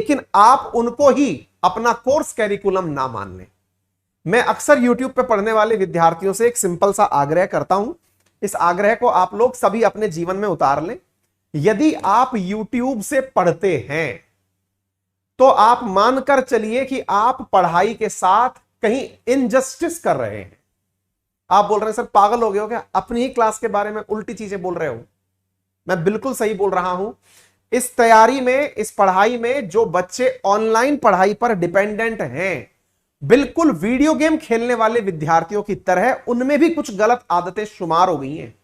लेकिन आप उनको ही अपना कोर्स कैरिकुलम ना मान लें। मैं अक्सर YouTube पे पढ़ने वाले विद्यार्थियों से एक सिंपल सा आग्रह करता हूं, इस आग्रह को आप लोग सभी अपने जीवन में उतार लें। यदि आप YouTube से पढ़ते हैं तो आप मानकर चलिए कि आप पढ़ाई के साथ कहीं इनजस्टिस कर रहे हैं। आप बोल रहे हैं सर पागल हो गए हो क्या, अपनी ही क्लास के बारे में उल्टी चीजें बोल रहे हो। मैं बिल्कुल सही बोल रहा हूं। इस तैयारी में, इस पढ़ाई में जो बच्चे ऑनलाइन पढ़ाई पर डिपेंडेंट हैं, बिल्कुल वीडियो गेम खेलने वाले विद्यार्थियों की तरह उनमें भी कुछ गलत आदतें शुमार हो गई हैं।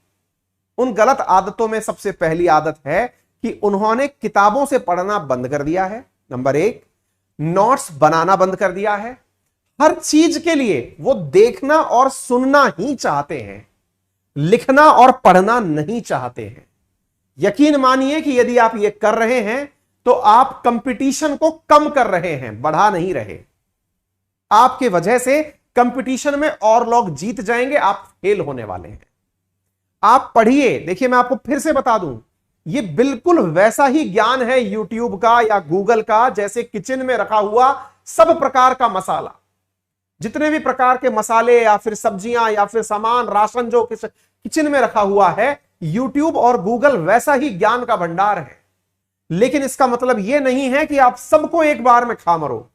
उन गलत आदतों में सबसे पहली आदत है कि उन्होंने किताबों से पढ़ना बंद कर दिया है। नंबर 1, नोट्स बनाना बंद कर दिया है। हर चीज के लिए वो देखना और सुनना ही चाहते हैं, लिखना और पढ़ना नहीं चाहते हैं। यकीन मानिए कि यदि आप ये कर रहे हैं तो आप कंपटीशन को कम कर रहे हैं, बढ़ा नहीं रहे। आपके वजह से कंपटीशन में और लोग जीत जाएंगे, आप फेल होने वाले हैं। आप पढ़िए। देखिए मैं आपको फिर से बता दूं, ये बिल्कुल वैसा ही ज्ञान है YouTube का या Google का जैसे किचन में रखा हुआ सब प्रकार का मसाला। जितने भी प्रकार के मसाले या फिर सब्जियां या फिर सामान, राशन जो किचन में रखा हुआ है, YouTube और Google वैसा ही ज्ञान का भंडार है। लेकिन इसका मतलब यह नहीं है कि आप सबको एक बार में खा मरो,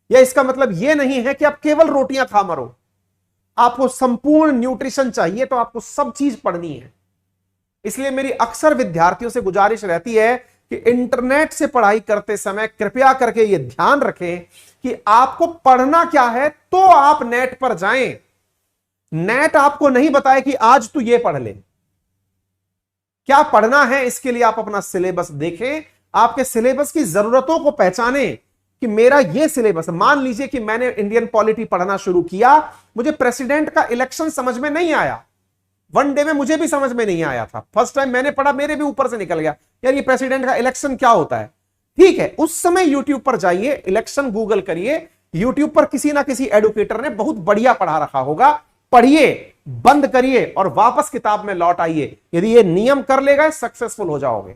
या इसका मतलब यह नहीं है कि आप केवल रोटियां खा मरो। आपको संपूर्ण न्यूट्रिशन चाहिए तो आपको सब चीज पढ़नी है। इसलिए मेरी अक्सर विद्यार्थियों से गुजारिश रहती है कि इंटरनेट से पढ़ाई करते समय कृपया करके यह ध्यान रखें कि आपको पढ़ना क्या है तो आप नेट पर जाएं। नेट आपको नहीं बताए कि आज तू ये पढ़ ले। क्या पढ़ना है इसके लिए आप अपना सिलेबस देखें, आपके सिलेबस की जरूरतों को पहचानें कि मेरा ये सिलेबस। मान लीजिए कि मैंने इंडियन पॉलिटी पढ़ना शुरू किया, मुझे प्रेसिडेंट का इलेक्शन समझ में नहीं आया। वन डे में मुझे भी समझ में नहीं आया था। फर्स्ट टाइम मैंने पढ़ा, मेरे भी ऊपर से निकल गया यार ये प्रेसिडेंट का इलेक्शन क्या होता है। ठीक है, उस समय यूट्यूब पर जाइए, इलेक्शन गूगल करिए, यूट्यूब पर किसी ना किसी एडुकेटर ने बहुत बढ़िया पढ़ा रखा होगा। पढ़िए, बंद करिए और वापस किताब में लौट आइए। यदि ये नियम कर लेगा सक्सेसफुल हो जाओगे।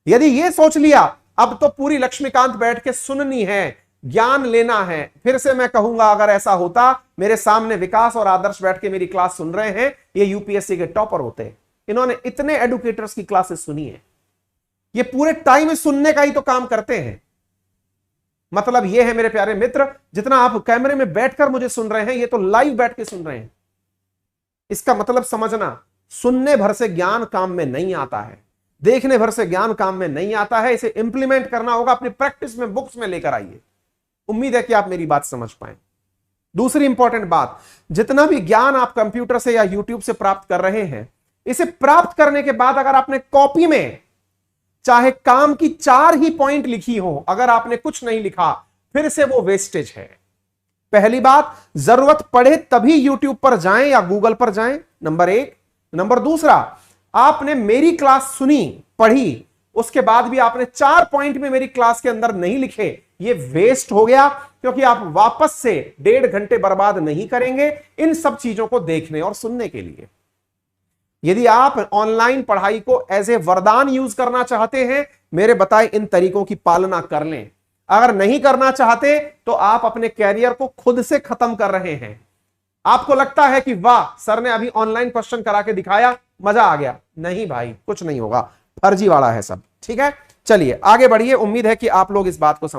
यदि ये सोच लिया अब तो पूरी लक्ष्मीकांत बैठ के सुननी है, ज्ञान लेना है, फिर से मैं कहूंगा अगर ऐसा होता, मेरे सामने विकास और आदर्श बैठ के मेरी क्लास सुन रहे हैं, ये यूपीएससी के टॉपर होते। इन्होंने इतने एडुकेटर्स की क्लासेस सुनी है, ये पूरे टाइम सुनने का ही तो काम करते हैं। मतलब ये है मेरे प्यारे मित्र, जितना आप कैमरे में बैठकर मुझे सुन रहे हैं, ये तो लाइव बैठ के सुन रहे हैं। इसका मतलब समझना, सुनने भर से ज्ञान काम में नहीं आता है, देखने भर से ज्ञान काम में नहीं आता है। इसे इंप्लीमेंट करना होगा, अपनी प्रैक्टिस में, बुक्स में लेकर आइए। उम्मीद है कि आप मेरी बात समझ पाए। दूसरी इंपॉर्टेंट बात, जितना भी ज्ञान आप कंप्यूटर से या यूट्यूब से प्राप्त कर रहे हैं, इसे प्राप्त करने के बाद अगर आपने कॉपी में चाहे काम की 4 ही पॉइंट लिखी हो, अगर आपने कुछ नहीं लिखा, फिर से वो वेस्टेज है। पहली बात, जरूरत पड़े तभी यूट्यूब पर जाएं या गूगल पर जाएं, नंबर 1। नंबर दूसरा, आपने मेरी क्लास सुनी, पढ़ी, उसके बाद भी आपने 4 पॉइंट में मेरी क्लास के अंदर नहीं लिखे, ये वेस्ट हो गया, क्योंकि आप वापस से 1.5 घंटे बर्बाद नहीं करेंगे इन सब चीजों को देखने और सुनने के लिए। यदि आप ऑनलाइन पढ़ाई को एज ए वरदान यूज करना चाहते हैं, मेरे बताए इन तरीकों की पालना कर लें। अगर नहीं करना चाहते तो आप अपने कैरियर को खुद से खत्म कर रहे हैं। आपको लगता है कि वाह सर ने अभी ऑनलाइन क्वेश्चन करा के दिखाया, मजा आ गया। नहीं भाई, कुछ नहीं होगा, फर्जी वाला है सब। ठीक है, चलिए आगे बढ़िए। उम्मीद है कि आप लोग इस बात को समझ